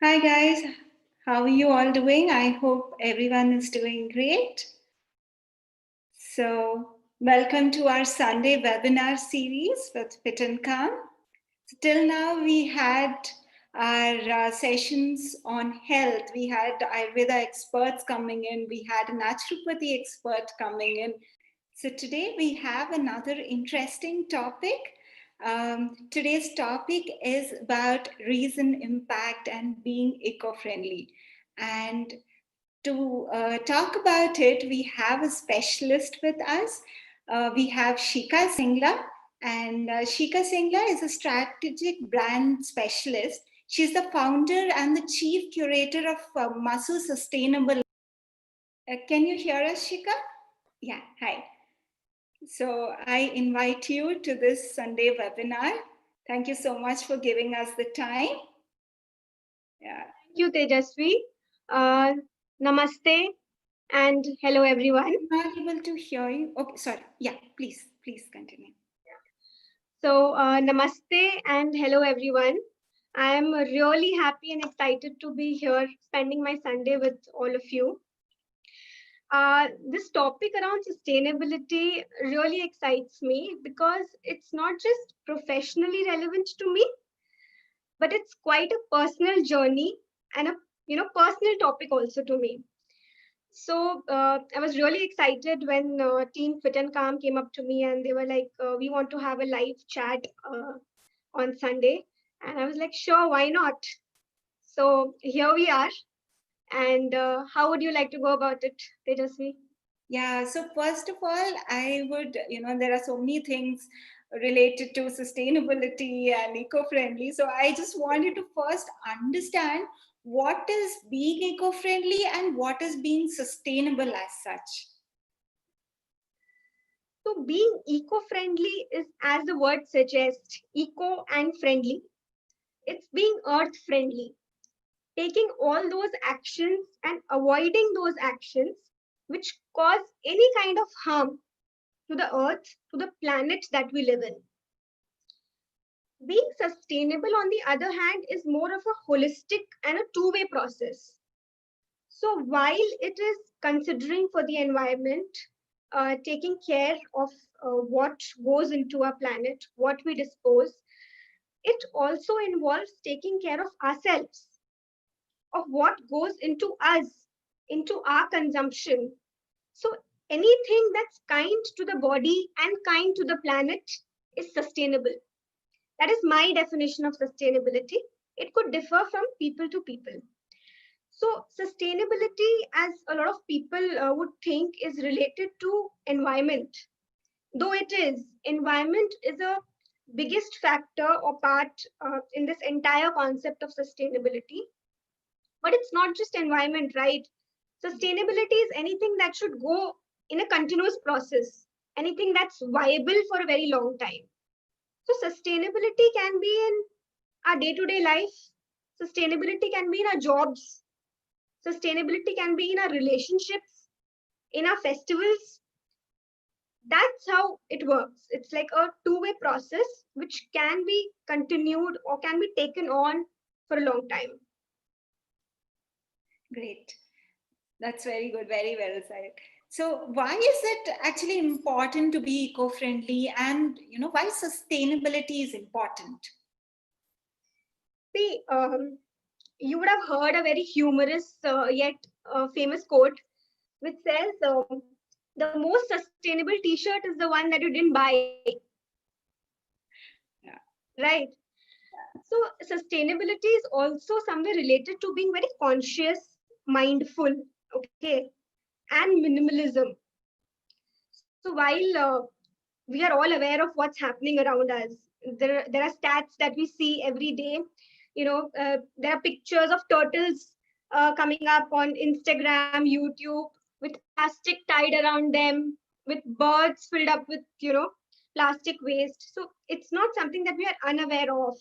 Hi guys, how are you all doing? I hope everyone is doing great. So, welcome to our Sunday webinar series with FitNCalm. Till now, we had our sessions on health. We had Ayurveda experts coming in. We had a naturopathy expert coming in. So today we have another interesting topic. Today's topic is about reason, impact, and being eco-friendly. And to talk about it, we have a specialist with us. We have Shikha Singla, and Shikha Singla is a strategic brand specialist. She's the founder and the chief curator of Masu Sustainable. Can you hear us, Shikha? Yeah, hi. So I invite you to this Sunday webinar. Thank you so much for giving us the time. Yeah. Thank you, Tejasvi. Namaste and hello, everyone. I'm not able to hear you. Okay, sorry. Yeah, please continue. So, namaste and hello, everyone. I'm really happy and excited to be here spending my Sunday with all of you. This topic around sustainability really excites me because it's not just professionally relevant to me, but it's quite a personal journey and a personal topic also to me. So I was really excited when Team Fit and Calm came up to me and they were like, "We want to have a live chat on Sunday," and I was like, "Sure, why not?" So here we are. And how would you like to go about it, Tejasvi? Yeah, so first of all, I would, there are so many things related to sustainability and eco-friendly. So I just wanted to first understand what is being eco-friendly and what is being sustainable as such. So being eco-friendly is, as the word suggests, eco and friendly. It's being earth-friendly, taking all those actions and avoiding those actions which cause any kind of harm to the earth, to the planet that we live in. Being sustainable, on the other hand, is more of a holistic and a two-way process. So while it is considering for the environment, taking care of what goes into our planet, what we dispose, it also involves taking care of ourselves, of what goes into us, into our consumption. So anything that's kind to the body and kind to the planet is sustainable. That is my definition of sustainability. It could differ from people to people. So sustainability, as a lot of people would think, is related to environment. Though it is, environment is a biggest factor or part in this entire concept of sustainability. But it's not just environment, right? Sustainability is anything that should go in a continuous process, anything that's viable for a very long time. So sustainability can be in our day-to-day life. Sustainability can be in our jobs. Sustainability can be in our relationships, in our festivals. That's how it works. It's like a two-way process which can be continued or can be taken on for a long time. Great. That's very good. Very well said. So why is it actually important to be eco-friendly and, why sustainability is important? See, you would have heard a very humorous yet famous quote which says, the most sustainable t-shirt is the one that you didn't buy. Yeah. Right. So sustainability is also somewhere related to being very conscious, mindful, okay, and minimalism. So while we are all aware of what's happening around us, there are stats that we see every day. There are pictures of turtles coming up on Instagram, YouTube, with plastic tied around them, with birds filled up with plastic waste. So it's not something that we are unaware of.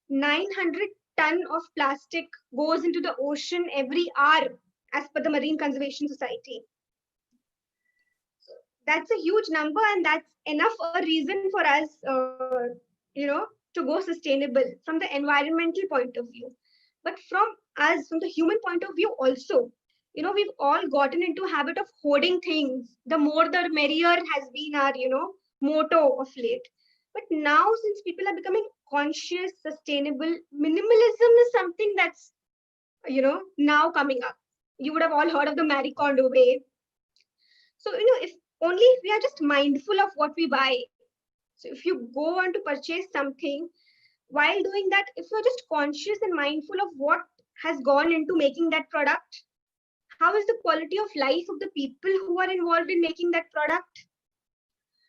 900 ton of plastic goes into the ocean every hour, as per the Marine Conservation Society. That's a huge number, and that's enough a reason for us, to go sustainable from the environmental point of view. but from us, from the human point of view also, we've all gotten into habit of hoarding things. The more the merrier has been our, motto of late. But now, since people are becoming conscious, sustainable, minimalism is something that's, now coming up. You would have all heard of the Marie Kondo way. So, if only we are just mindful of what we buy. So if you go on to purchase something, while doing that, if you're just conscious and mindful of what has gone into making that product, how is the quality of life of the people who are involved in making that product?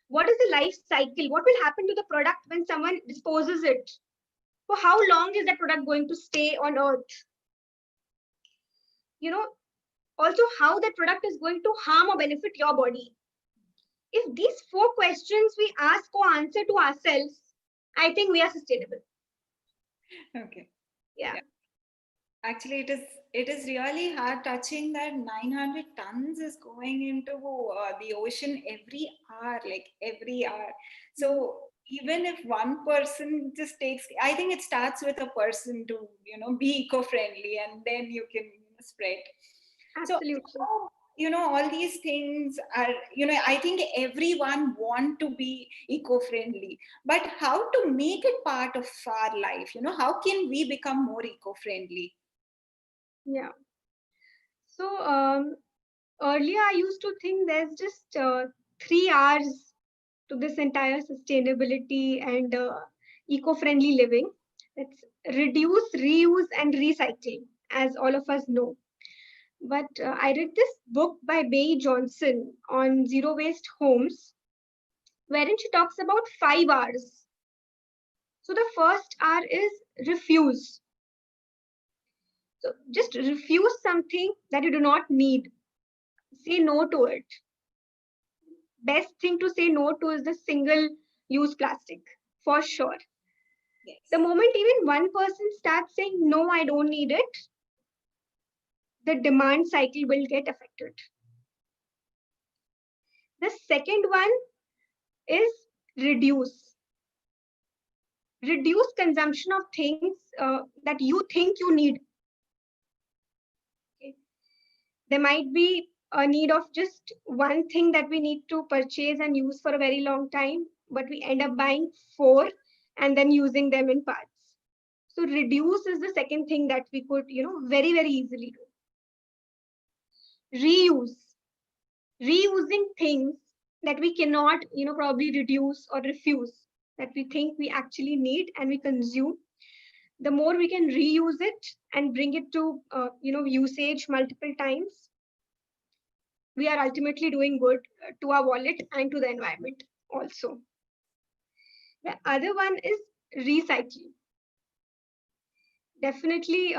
What is the life cycle? What will happen to the product when someone disposes it? For how long is that product going to stay on earth? You know, Also how that product is going to harm or benefit your body. If these four questions we ask or answer to ourselves, I think we are sustainable. Okay. Yeah. Yeah. Actually, it is really heart touching that 900 tons is going into the ocean every hour, like every hour. So even if one person just takes, I think it starts with a person to be eco-friendly, and then you can spread. So Absolutely. how, all these things are, I think everyone want to be eco-friendly, but how to make it part of our life? How can we become more eco-friendly? Yeah. So earlier I used to think there's just 3 R's to this entire sustainability and eco-friendly living. It's reduce, reuse, and recycle, as all of us know. But I read this book by Bay Johnson on zero waste homes, wherein she talks about 5 R's. So the first R is refuse. So just refuse something that you do not need. Say no to it. Best thing to say no to is the single use plastic, for sure. The Yes. moment even one person starts saying, no, I don't need it, the demand cycle will get affected. The second one is reduce. Reduce consumption of things that you think you need. Okay. There might be a need of just one thing that we need to purchase and use for a very long time, but we end up buying four and then using them in parts. So reduce is the second thing that we could, very, very easily do. Reuse. Reusing things that we cannot, probably reduce or refuse, that we think we actually need and we consume. The more we can reuse it and bring it to, usage multiple times, we are ultimately doing good to our wallet and to the environment also. The other one is recycling. Definitely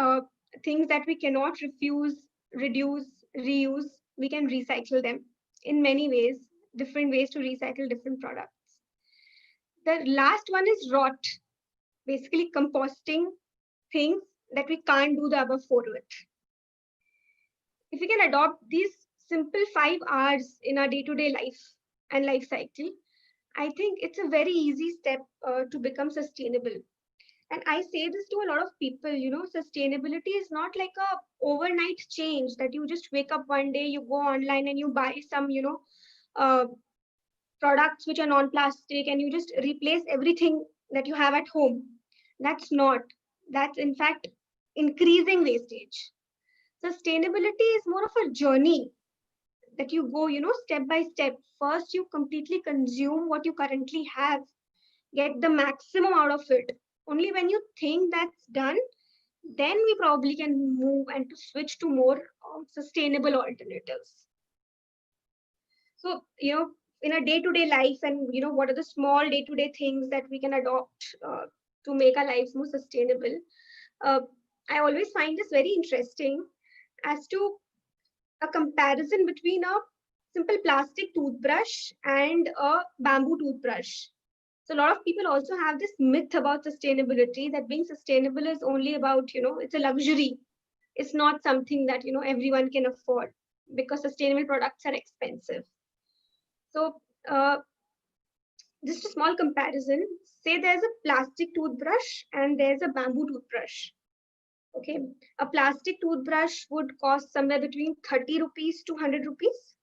things that we cannot refuse, reduce, reuse, we can recycle them in many ways, different ways to recycle different products. The last one is rot, basically composting things that we can't do the other four with. If we can adopt these simple 5 R's in our day-to-day life and life cycle, I think it's a very easy step to become sustainable. And I say this to a lot of people, sustainability is not like a overnight change that you just wake up one day, you go online and you buy some, uh, products which are non-plastic and you just replace everything that you have at home. That's not. That's in fact increasing wastage. Sustainability is more of a journey that you go, step by step. First, you completely consume what you currently have, get the maximum out of it. Only when you think that's done, then we probably can move and to switch to more sustainable alternatives. So, in a day-to-day life, and what are the small day-to-day things that we can adopt to make our lives more sustainable? Uh, I always find this very interesting as to a comparison between a simple plastic toothbrush and a bamboo toothbrush. So a lot of people also have this myth about sustainability, that being sustainable is only about, it's a luxury. It's not something that, everyone can afford because sustainable products are expensive. So just a small comparison, say there's a plastic toothbrush and there's a bamboo toothbrush. Okay, a plastic toothbrush would cost somewhere between 30 rupees to 100 rupees,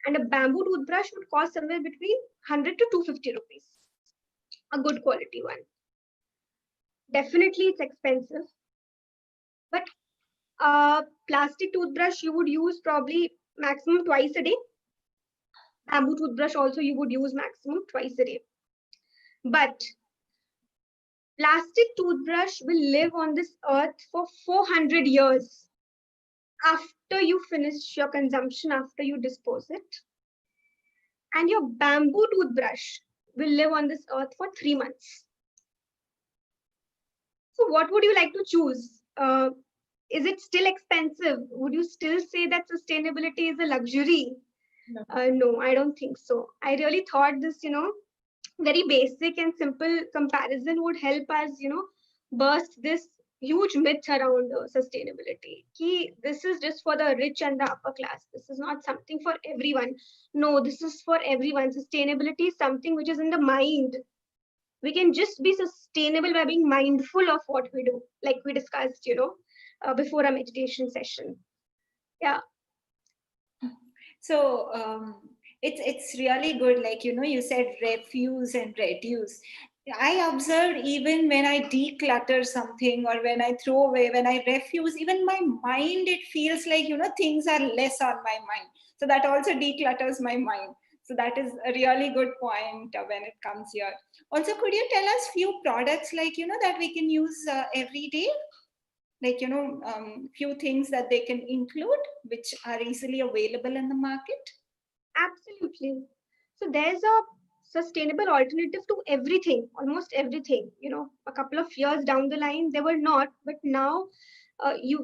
and a bamboo toothbrush would cost somewhere between 100 to 250 rupees. A good quality one. Definitely, it's expensive, but a plastic toothbrush you would use probably maximum twice a day. Bamboo toothbrush also you would use maximum twice a day. But plastic toothbrush will live on this earth for 400 years after you finish your consumption, after you dispose it. And your bamboo toothbrush will live on this earth for 3 months. So, what would you like to choose? Is it still expensive? Would you still say that sustainability is a luxury? No. No, I don't think so. I really thought this, very basic and simple comparison would help us, burst this huge myth around sustainability. This is just for the rich and the upper class. This is not something for everyone. No, this is for everyone. Sustainability is something which is in the mind. We can just be sustainable by being mindful of what we do, like we discussed, before a meditation session. Yeah. So it's really good. Like, you said refuse and reduce. I observe even when I declutter something or when I throw away, when I refuse, even my mind, it feels like, things are less on my mind. So that also declutters my mind. So that is a really good point when it comes here. Also, could you tell us few products like, that we can use every day? Like, few things that they can include, which are easily available in the market? Absolutely. So there's a sustainable alternative to everything, almost everything. A couple of years down the line, they were not, but now,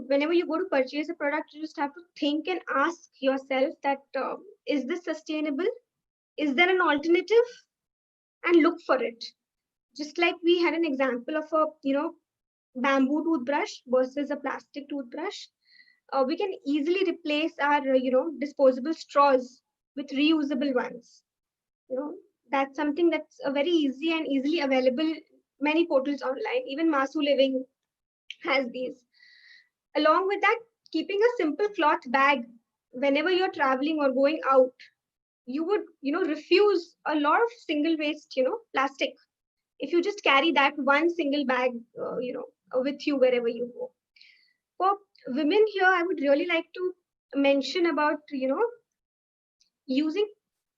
whenever you go to purchase a product, you just have to think and ask yourself that is this sustainable? Is there an alternative? And look for it. Just like we had an example of a bamboo toothbrush versus a plastic toothbrush, we can easily replace our disposable straws with reusable ones. you know that's something that's very easy and easily available. Many portals online, even Masu Living has these. Along with that, keeping a simple cloth bag whenever you're traveling or going out, you would refuse a lot of single waste plastic if you just carry that one single bag with you wherever you go. For women here, I would really like to mention about using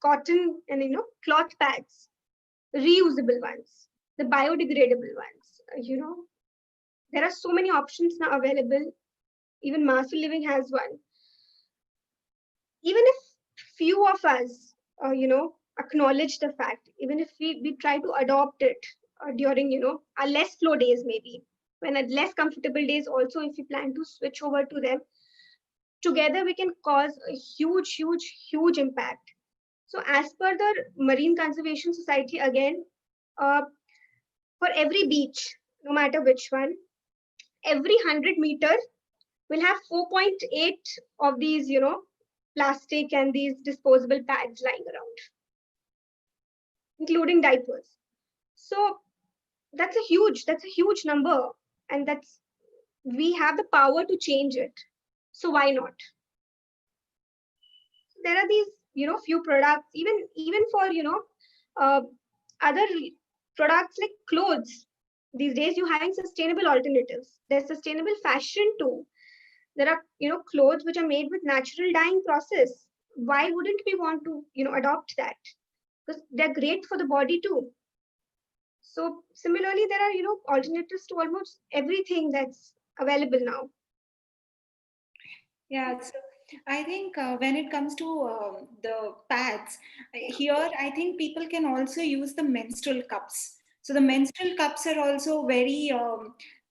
cotton and cloth bags, reusable ones, the biodegradable ones. There are so many options now available. Even Masu Living has one. Even if few of us, acknowledge the fact, even if we try to adopt it during, our less flow days, maybe when at less comfortable days, also if we plan to switch over to them, together we can cause a huge, huge, huge impact. So, as per the Marine Conservation Society, again, uh, for every beach, no matter which one, every 100 meter will have 4.8 of these, plastic and these disposable pads lying around, including diapers. So that's a huge number, and we have the power to change it. So why not? There are these, few products, even for uh, other products like clothes. These days, you're having sustainable alternatives. There's sustainable fashion too. There are clothes which are made with natural dyeing process. Why wouldn't we want to adopt that? Because they're great for the body too. So similarly, there are alternatives to almost everything that's available now. Yeah, so I think when it comes to the pads, here I think people can also use the menstrual cups. So the menstrual cups are also very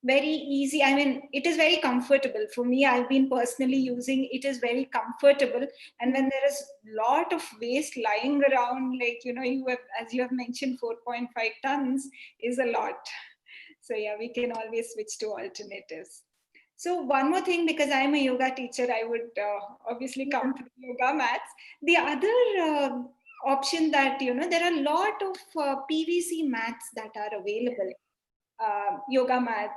easy. I mean, it is very comfortable for me. I've been personally using it. Is very comfortable, and when there is lot of waste lying around, like you have, as you have mentioned, 4.5 tons is a lot. So yeah, we can always switch to alternatives. So one more thing, because I'm a yoga teacher, I would obviously Yeah. come to the yoga mats. The other option that, there are a lot of PVC mats that are available, yoga mat,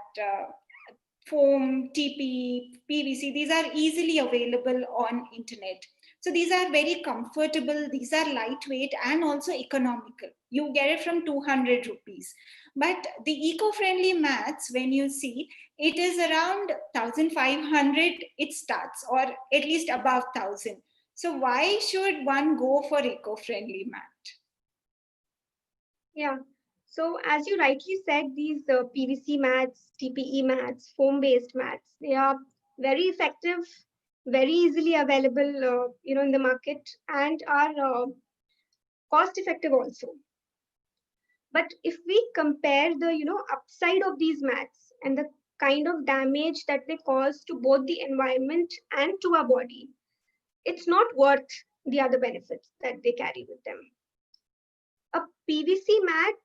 foam, TP, PVC, these are easily available on internet. So these are very comfortable, these are lightweight and also economical. You get it from 200 rupees. But the eco-friendly mats, when you see, it is around 1500 it starts, or at least above 1000. So why should one go for eco-friendly mat? Yeah. So as you rightly said, these PVC mats, TPE mats, foam-based mats, they are very effective, very easily available, in the market, and are cost-effective also. But if we compare the, upside of these mats and the kind of damage that they cause to both the environment and to our body, it's not worth the other benefits that they carry with them. A PVC mat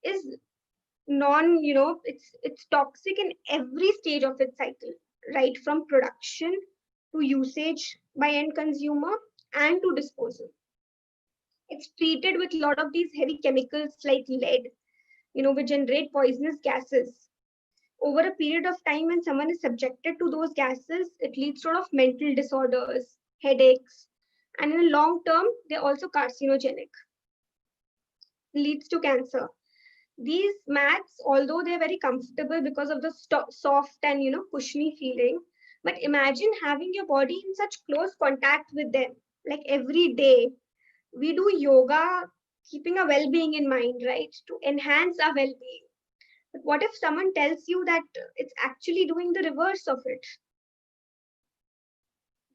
is it's toxic in every stage of its cycle, right from production to usage by end consumer and to disposal. It's treated with a lot of these heavy chemicals like lead, which generate poisonous gases. Over a period of time, when someone is subjected to those gases, it leads to a lot of mental disorders, headaches, and in the long term, they're also carcinogenic, leads to cancer. These mats, although they're very comfortable because of the soft and cushiony feeling, but imagine having your body in such close contact with them, like every day. We do yoga, keeping our well-being in mind, right, to enhance our well-being. But what if someone tells you that it's actually doing the reverse of it?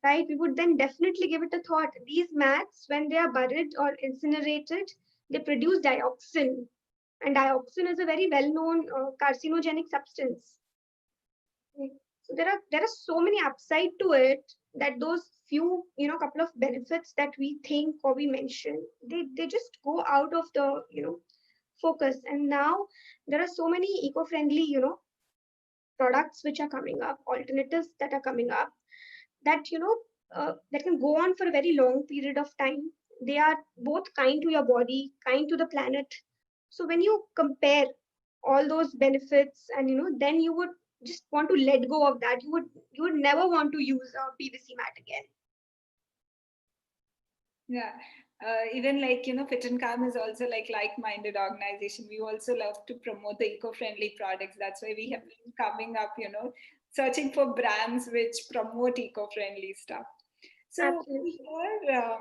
Right? We would then definitely give it a thought. These mats, when they are buried or incinerated, they produce dioxin, and dioxin is a very well-known carcinogenic substance. So there are so many upside to it that those few couple of benefits that we think or we mention, they just go out of the focus. And now there are so many eco-friendly products which are coming up, alternatives that are coming up, that that can go on for a very long period of time. They are both kind to your body, kind to the planet. So when you compare all those benefits, and then you would just want to let go of that. You would never want to use a PVC mat again. Yeah. Even like, FitNCalm is also like-minded organization. We also love to promote the eco-friendly products. That's why we have been coming up, searching for brands which promote eco-friendly stuff. So Absolutely. here,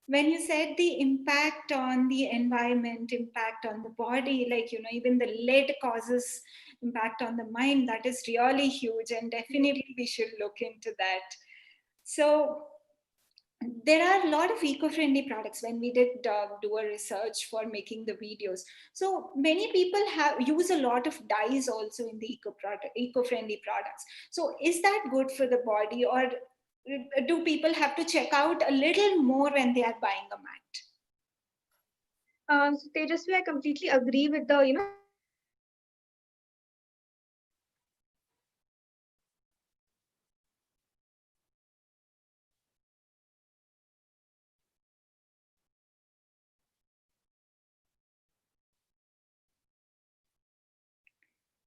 when you said the impact on the environment, impact on the body, like, even the lead causes impact on the mind, that is really huge, and definitely we should look into that. So there are a lot of eco-friendly products when we did do a research for making the videos. So many people have use a lot of dyes also in the eco-friendly products. So is that good for the body, or do people have to check out a little more when they are buying a mat? So Tejasvi, I completely agree with the statement that you made.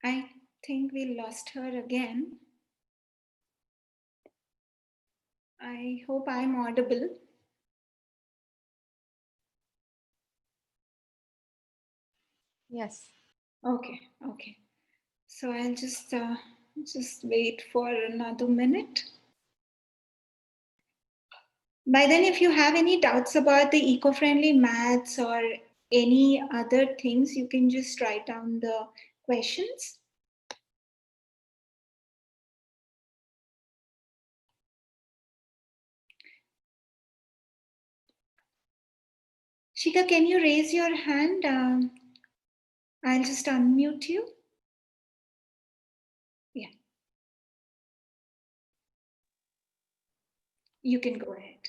I think we lost her again. I hope I'm audible. Yes. Okay, okay. So I'll just wait for another minute. By then, if you have any doubts about the eco-friendly mats or any other things, you can just write down the questions. Shikha, can you raise your hand? I'll just unmute you. Yeah. You can go ahead.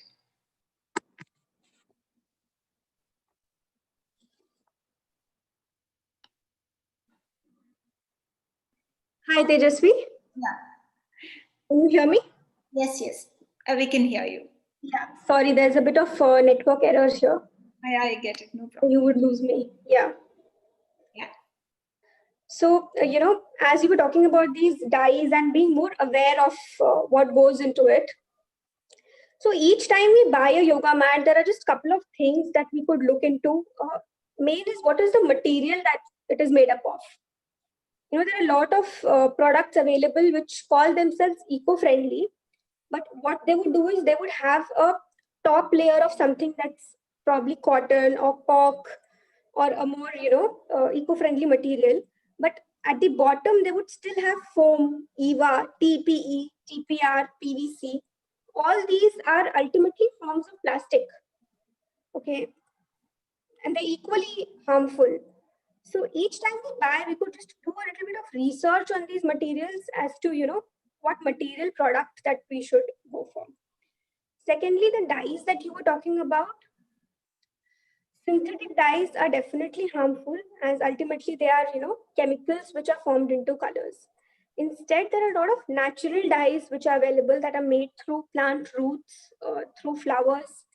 Hi, Tejasvi. Yeah. Can you hear me? Yes, yes. We can hear you. Yeah. Sorry, there's a bit of network errors here. I get it. No problem. You would lose me. Yeah. Yeah. So, as you were talking about these dyes and being more aware of what goes into it. So each time we buy a yoga mat, there are just a couple of things that we could look into. Main is what is the material that it is made up of. There are a lot of products available which call themselves eco-friendly, but what they would do is they would have a top layer of something that's probably cotton or cork or a more, eco-friendly material. But at the bottom, they would still have foam, EVA, TPE, TPR, PVC. All these are ultimately forms of plastic, okay? And they're equally harmful. So each time we buy, we could just do a little bit of research on these materials as to, what material product that we should go for. Secondly, the dyes that you were talking about, synthetic dyes are definitely harmful as ultimately they are, chemicals which are formed into colors. Instead, there are a lot of natural dyes which are available that are made through plant roots, through flowers.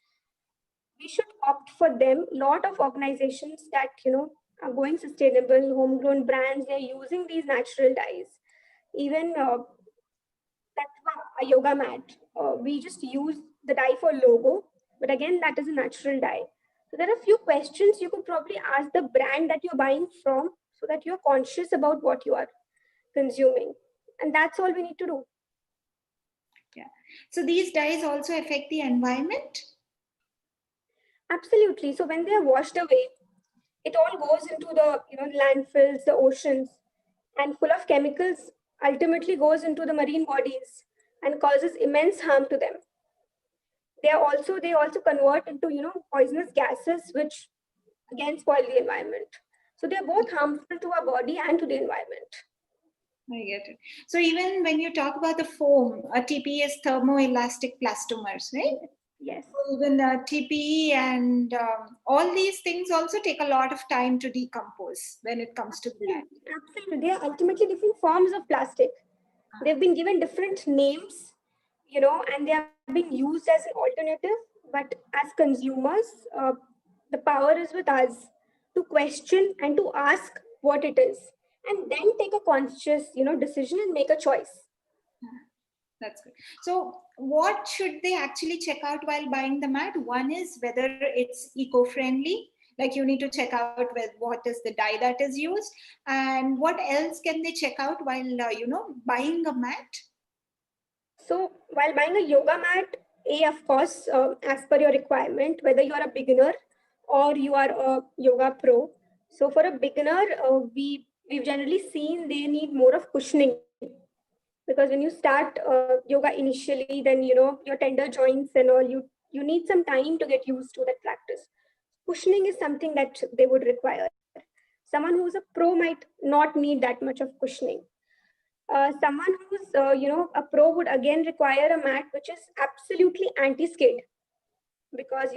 We should opt for them. Lot of organizations that are going sustainable, homegrown brands, they're using these natural dyes. Even a yoga mat, we just use the dye for logo, but again that is a natural dye. So there are a few questions you could probably ask the brand that you're buying from, so that you're conscious about what you are consuming, and that's all we need to do. Yeah. So these dyes also affect the environment? Absolutely. So when they are washed away, it all goes into the landfills, the oceans, and full of chemicals, ultimately goes into the marine bodies and causes immense harm to them. They also convert into poisonous gases, which again spoil the environment. So they are both harmful to our body and to the environment. I get it. So even when you talk about the foam, a TPE is thermoelastic plastomers, right? Yes. So even TPE and all these things also take a lot of time to decompose when it comes to that. Absolutely. They are ultimately different forms of plastic. They've been given different names, and they are being used as an alternative. But as consumers, the power is with us to question and to ask what it is, and then take a conscious, decision and make a choice. That's good. So, what should they actually check out while buying the mat? One is whether it's eco-friendly. Like you need to check out with what is the dye that is used, and what else can they check out while buying a mat? So while buying a yoga mat, of course, as per your requirement, whether you are a beginner or you are a yoga pro. So for a beginner, we've generally seen they need more of cushioning, because when you start yoga initially, then your tender joints and all, you need some time to get used to that practice. Cushioning is something that they would require. Someone who's a pro might not need that much of cushioning. Someone who's a pro would again require a mat which is absolutely anti-skid, because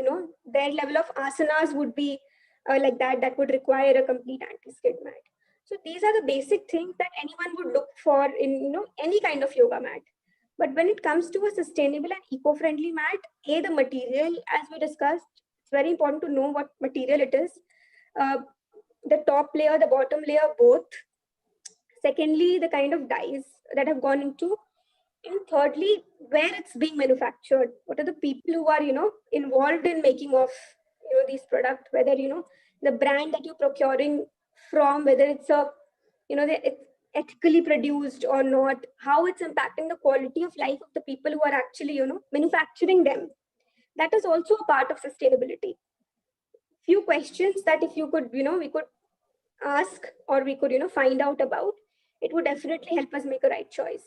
their level of asanas would be like that would require a complete anti-skid mat. So these are the basic things that anyone would look for in any kind of yoga mat. But when it comes to a sustainable and eco-friendly mat, the material, as we discussed, it's very important to know what material it is. uh, the top layer, the bottom layer, both. Secondly, the kind of dyes that have gone into. And thirdly, where it's being manufactured. What are the people who are, involved in making of, these products, whether, the brand that you're procuring from, whether it's it's ethically produced or not, how it's impacting the quality of life of the people who are actually, manufacturing them. That is also a part of sustainability. Few questions that if you could, we could ask, or we could, find out about, it would definitely help us make a right choice.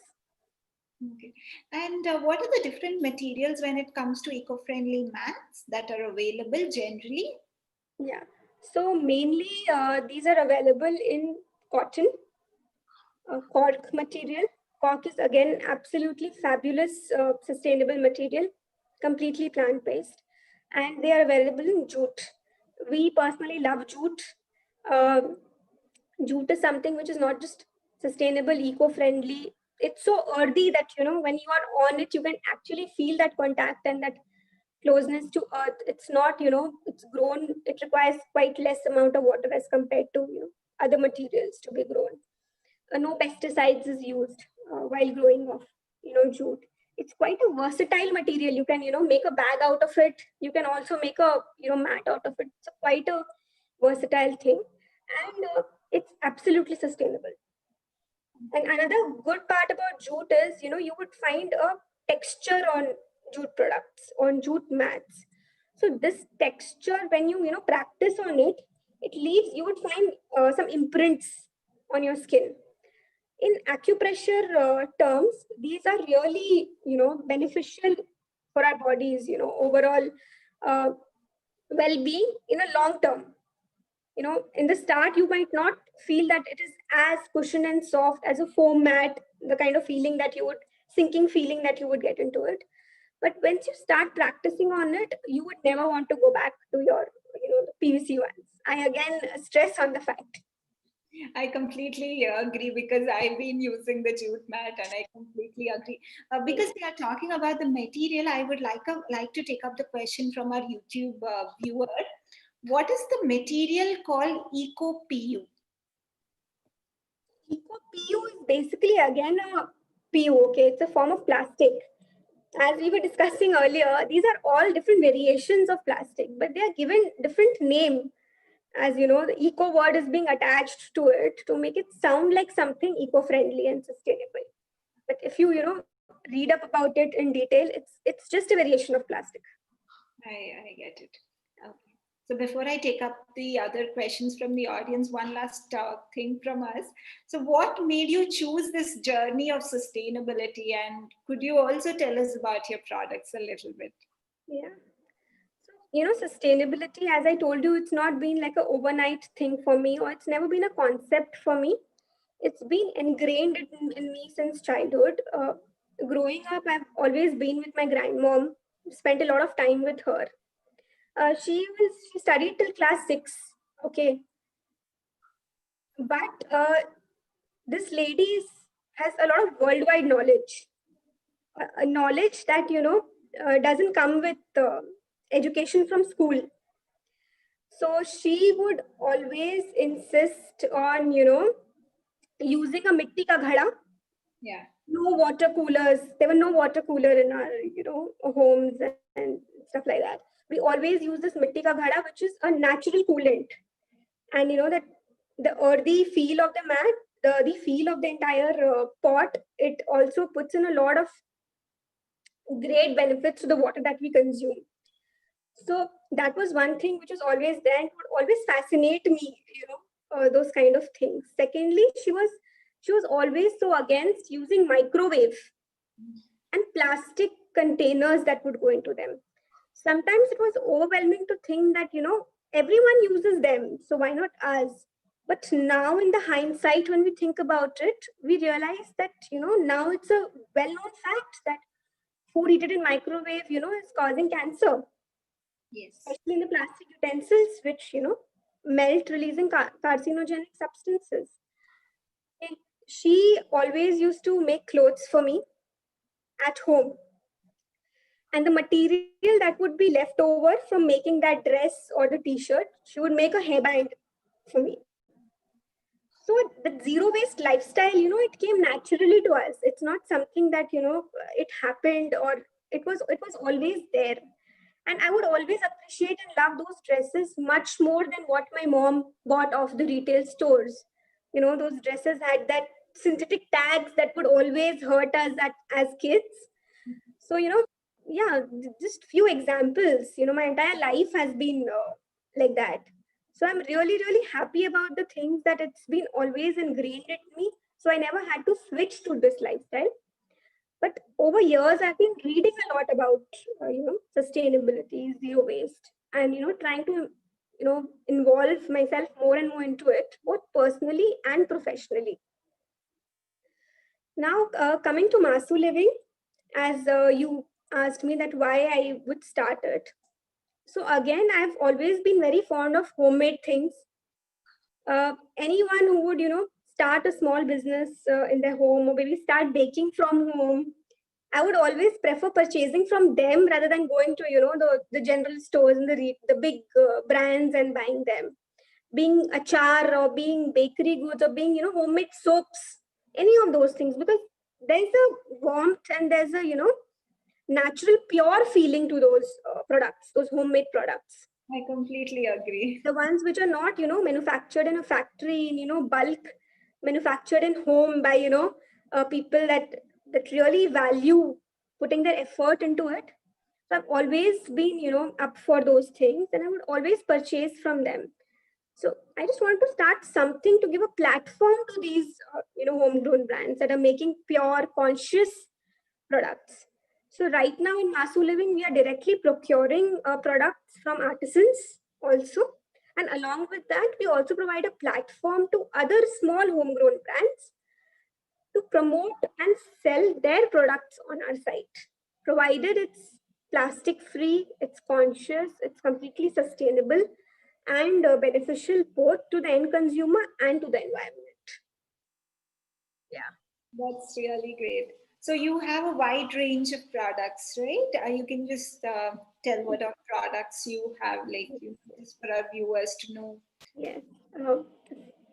Okay. And what are the different materials when it comes to eco-friendly mats that are available generally? Yeah. So mainly these are available in cotton, cork material. Cork is again absolutely fabulous, sustainable material, completely plant-based, and they are available in jute. We personally love jute. Um Jute is something which is not just sustainable, eco-friendly. It's so earthy that when you are on it, you can actually feel that contact and that closeness to earth. It's not, it's grown. It requires quite less amount of water as compared to other materials to be grown. No pesticides is used while growing of jute. It's quite a versatile material. You can make a bag out of it. You can also make a mat out of it. It's quite a versatile thing, and it's absolutely sustainable. And another good part about jute is you would find a texture on jute products, on jute mats. So this texture, when you practice on it, it leaves, you would find some imprints on your skin. In acupressure terms, these are really beneficial for our bodies, overall uh, well-being in a long term. In the start you might not feel that it is as cushion and soft as a foam mat, the kind of feeling that you would sinking feeling that you would get into it. But once you start practicing on it, you would never want to go back to your the PVC ones. I again stress on the fact. I completely agree because I've been using the jute mat, and I completely agree. Because we are talking about the material, I would like to take up the question from our YouTube viewer. What is the material called Eco PU? Eco PU is basically again a PU. Okay, it's a form of plastic. As we were discussing earlier, these are all different variations of plastic, but they are given different name. As the eco word is being attached to it to make it sound like something eco-friendly and sustainable. But if you read up about it in detail, it's just a variation of plastic. I get it. Okay. So before I take up the other questions from the audience, one last thing from us. So what made you choose this journey of sustainability? And could you also tell us about your products a little bit? Yeah. So, sustainability, as I told you, it's not been like an overnight thing for me, or it's never been a concept for me. It's been ingrained in me since childhood. Growing up, I've always been with my grandmom, spent a lot of time with her. She studied till class 6. Okay, but this lady has a lot of worldwide knowledge, a knowledge that doesn't come with education from school. So she would always insist on using a mitti ka ghada. Yeah. No water coolers. There were no water cooler in our homes and stuff like that. We always use this mitti ka ghada, which is a natural coolant. And that the earthy feel of the mat, the earthy feel of the entire pot, it also puts in a lot of great benefits to the water that we consume. So that was one thing which was always there and would always fascinate me, those kind of things. Secondly, she was always so against using microwave and plastic containers that would go into them. Sometimes it was overwhelming to think that everyone uses them, so why not us? But now in the hindsight, when we think about it, we realize that now it's a well-known fact that food heated in microwave is causing cancer, Yes. especially in the plastic utensils, which melt, releasing carcinogenic substances. And she always used to make clothes for me at home, and the material that would be left over from making that dress or the t-shirt, she would make a hairband for me. So the zero waste lifestyle, it came naturally to us. It's not something that it happened, or it was always there. And I would always appreciate and love those dresses much more than what my mom bought off the retail stores. Those dresses had that synthetic tags that would always hurt us as kids. So yeah, just few examples. My entire life has been like that. So I'm really really happy about the things that it's been always ingrained in me, so I never had to switch to this lifestyle. But over years I've been reading a lot about sustainability, zero waste, and trying to involve myself more and more into it, both personally and professionally. Now, coming to Masu Living, as you asked me that why I would start it. So again, I've always been very fond of homemade things. Anyone who would, start a small business in their home, or maybe start baking from home, I would always prefer purchasing from them rather than going to, the general stores and the big brands and buying them. being achar or being bakery goods or being, homemade soaps, any of those things, because there's a warmth and there's a, natural pure feeling to those products, those homemade products. I completely agree. The ones which are not, manufactured in a factory in, bulk, manufactured in home by, people that really value putting their effort into it. So I've always been, up for those things, and I would always purchase from them. So I just want to start something to give a platform to these, homegrown brands that are making pure, conscious products. So right now in Masu Living, we are directly procuring products from artisans also. And along with that, we also provide a platform to other small homegrown brands to promote and sell their products on our site, provided it's plastic free, it's conscious, it's completely sustainable, and beneficial both to the end consumer and to the environment. Yeah. That's really great. So you have a wide range of products, right? You can just tell what are products you have, like just for our viewers to know. Yes.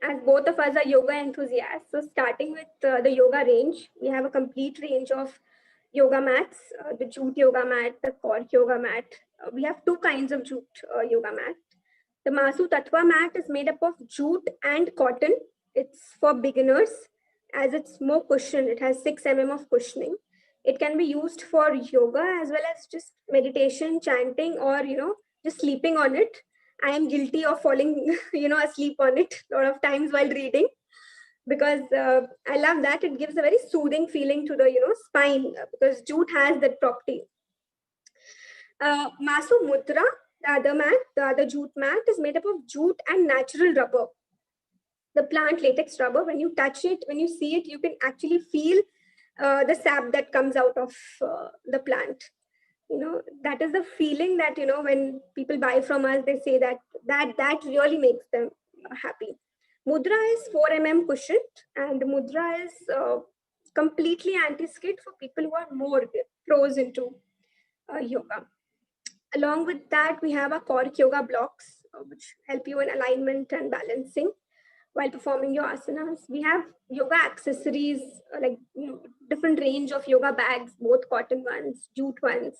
As both of us are yoga enthusiasts, so starting with the yoga range, we have a complete range of yoga mats, the jute yoga mat, the cork yoga mat. We have two kinds of jute yoga mat. The Masu Tattva mat is made up of jute and cotton. It's for beginners as it's more cushion. It has 6 mm of cushioning. It can be used for yoga as well as just meditation, chanting, or just sleeping on it. I am guilty of falling, asleep on it a lot of times while reading, because I love that. It gives a very soothing feeling to the, spine, because jute has that property. Masu Mudra, the other jute mat, is made up of jute and natural rubber. The plant latex rubber, when you touch it, when you see it, you can actually feel the sap that comes out of the plant. That is the feeling that, when people buy from us, they say that really makes them happy. Mudra is 4 mm cushioned, and Mudra is completely anti-skid for people who are more pros into yoga. Along with that, we have our cork yoga blocks, which help you in alignment and balancing while performing your asanas. We have yoga accessories, like different range of yoga bags, both cotton ones, jute ones.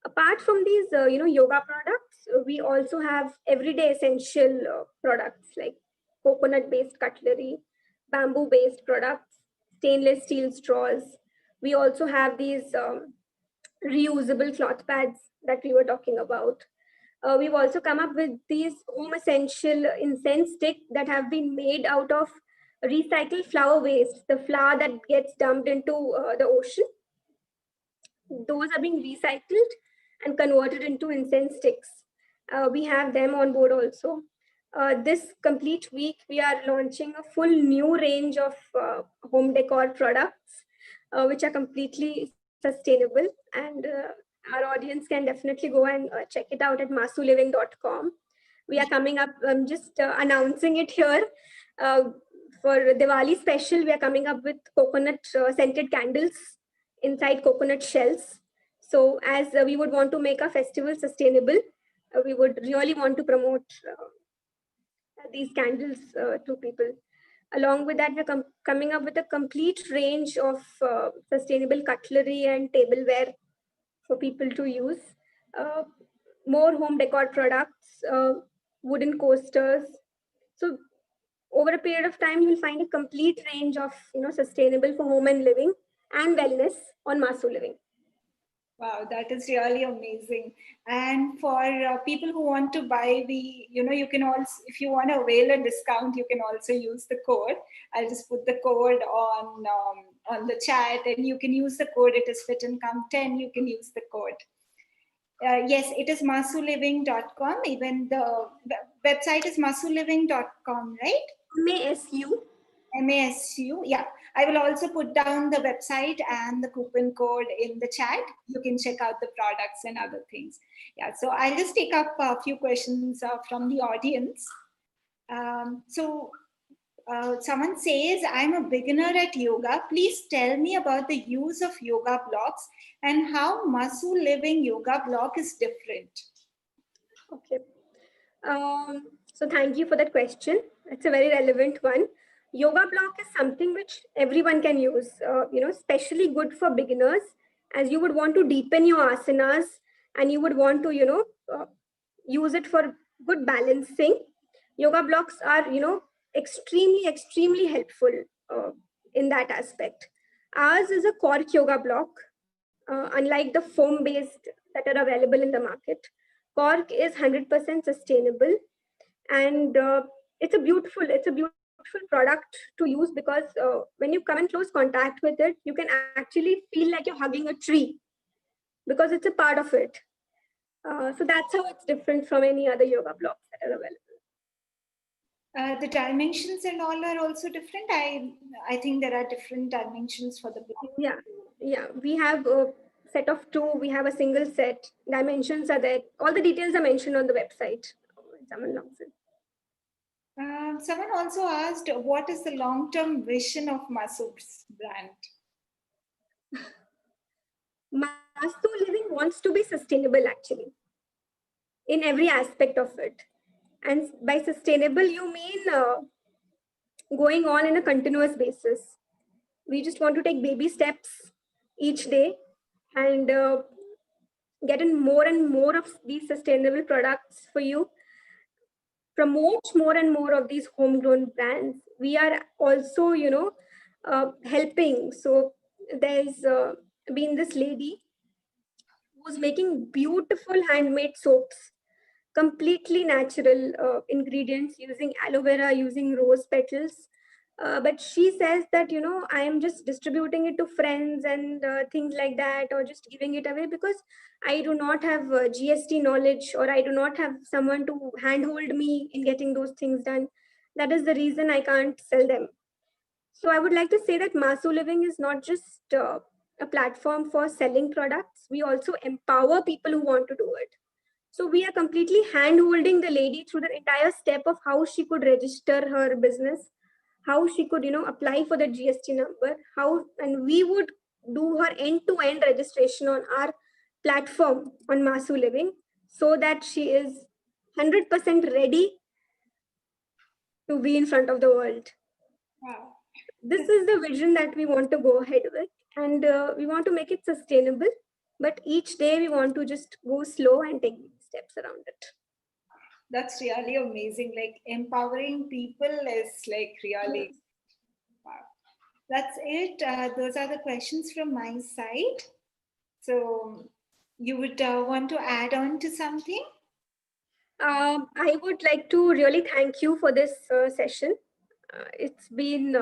Apart from these, yoga products, we also have everyday essential products like coconut-based cutlery, bamboo-based products, stainless steel straws. We also have these reusable cloth pads that we were talking about. We've also come up with these home essential incense sticks that have been made out of recycled flower waste, the flour that gets dumped into the ocean. Those are being recycled and converted into incense sticks. We have them on board also. This complete week, we are launching a full new range of home decor products, which are completely sustainable. And our audience can definitely go and check it out at masuliving.com. We are coming up, just announcing it here. For Diwali special, we are coming up with coconut scented candles inside coconut shells. So as we would want to make our festival sustainable, we would really want to promote these candles to people. Along with that, we're coming up with a complete range of sustainable cutlery and tableware for people to use. Uh, More home decor products, wooden coasters. So over a period of time, you'll find a complete range of sustainable for home and living and wellness on Masu Living. Wow, that is really amazing. And for people who want to buy, you can also, if you want to avail a discount, you can also use the code. I'll just put the code on the chat, and you can use the code. It is FitNCalm10. You can use the code. Yes, it is masuliving.com. Even the website is masuliving.com, right? MASU. MASU, yeah. I will also put down the website and the coupon code in the chat. You can check out the products and other things. Yeah, so I'll just take up a few questions from the audience. Someone says, I'm a beginner at yoga. Please tell me about the use of yoga blocks and how Masu Living yoga block is different. Okay. So thank you for that question. It's a very relevant one. Yoga block is something which everyone can use, especially good for beginners, as you would want to deepen your asanas and you would want to, use it for good balancing. Yoga blocks are, extremely, extremely helpful uh, in that aspect. Ours is a cork yoga block, unlike the foam based that are available in the market. Cork is 100% sustainable, and it's a beautiful product to use because when you come in close contact with it, you can actually feel like you're hugging a tree because it's a part of it. So that's how it's different from any other yoga blocks that are available. The dimensions and all are also different. I think there are different dimensions for the block. Yeah, we have a set of two, we have a single set. Dimensions are there, all the details are mentioned on the website when someone logs in. Someone also asked, what is the long-term vision of Masu's brand? Mastu Living wants to be sustainable actually in every aspect of it. And by sustainable, you mean going on in a continuous basis. We just want to take baby steps each day and get in more and more of these sustainable products for you, promote more and more of these homegrown brands. We are also, helping. So there's been this lady who's making beautiful handmade soaps, completely natural ingredients, using aloe vera, using rose petals. But she says that, I am just distributing it to friends and things like that, or just giving it away because I do not have GST knowledge, or I do not have someone to handhold me in getting those things done. That is the reason I can't sell them. So I would like to say that Masu Living is not just a platform for selling products. We also empower people who want to do it. So we are completely hand holding the lady through the entire step of how she could register her business, how she could, apply for the GST number, and we would do her end to end registration on our platform on Masu Living so that she is 100% ready to be in front of the world. Wow. This is the vision that we want to go ahead with, and we want to make it sustainable, but each day we want to just go slow and take steps around it. That's really amazing. Like empowering people is like really wow. That's it. Those are the questions from my side. So you would want to add on to something? I would like to really thank you for this session. It's been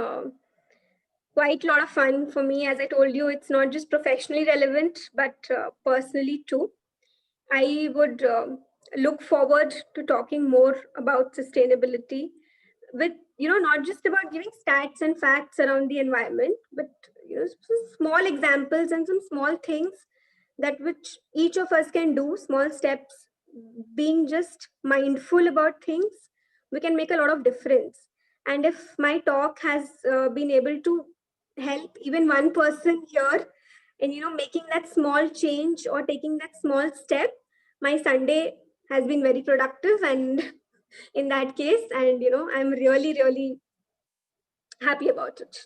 quite a lot of fun for me. As I told you, it's not just professionally relevant, but personally too. I would look forward to talking more about sustainability with, not just about giving stats and facts around the environment, but some small examples and some small things that which each of us can do, small steps, being just mindful about things, we can make a lot of difference. And if my talk has been able to help even one person here in, making that small change or taking that small step, my Sunday has been very productive and in that case, and I'm really, really happy about it.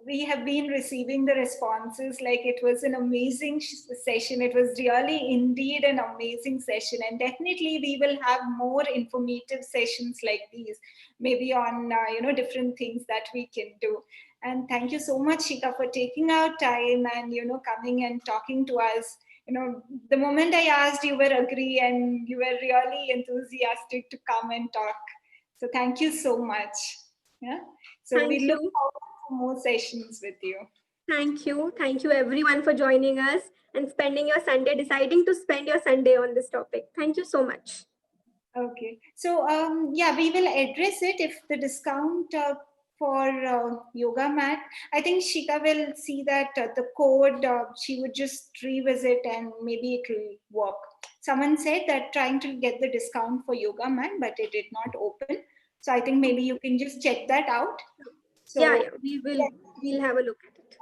We have been receiving the responses like it was an amazing session. It was really indeed an amazing session, and definitely we will have more informative sessions like these, maybe on different things that we can do. And thank you so much, Shikha, for taking out time and coming and talking to us. The moment I asked, you were agree and you were really enthusiastic to come and talk. So thank you so much. Yeah. So we Thank look you. forward to more sessions with you. Thank you. Thank you, everyone, for joining us and spending your Sunday, deciding to spend your Sunday on this topic. Thank you so much. Okay. So yeah, we will address it if the discount for yoga mat. I think Shika will see that the code she would just revisit and maybe it will work. Someone said that trying to get the discount for yoga mat, but it did not open. So I think maybe you can just check that out. Yeah, So yeah, we'll have a look at it.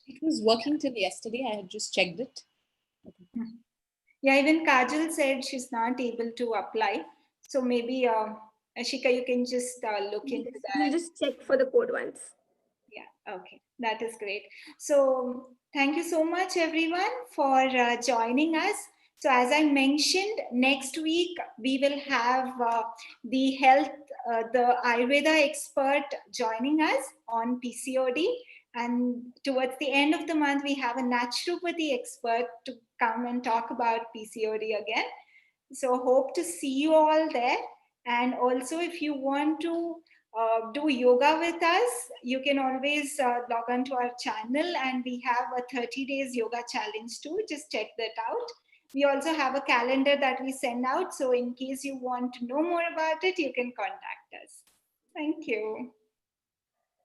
It was working till yesterday. I had just checked it. yeah, even Kajal said she's not able to apply. So maybe Shika, you can just look into We'll that. just check for the code once. Yeah, okay, that is great. So, thank you so much, everyone, for joining us. So, as I mentioned, next week we will have the the Ayurveda expert joining us on PCOD. And towards the end of the month, we have a naturopathy expert to come and talk about PCOD again. So, hope to see you all there. And also, if you want to do yoga with us, you can always log on to our channel, and we have a 30 days yoga challenge too. Just check that out. We also have a calendar that we send out. So, in case you want to know more about it, you can contact us. Thank you.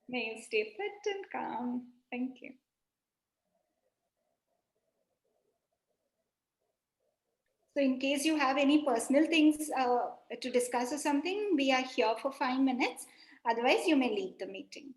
May you stay fit and calm. Thank you. So, in case you have any personal things to discuss or something, we are here for 5 minutes. Otherwise, you may leave the meeting.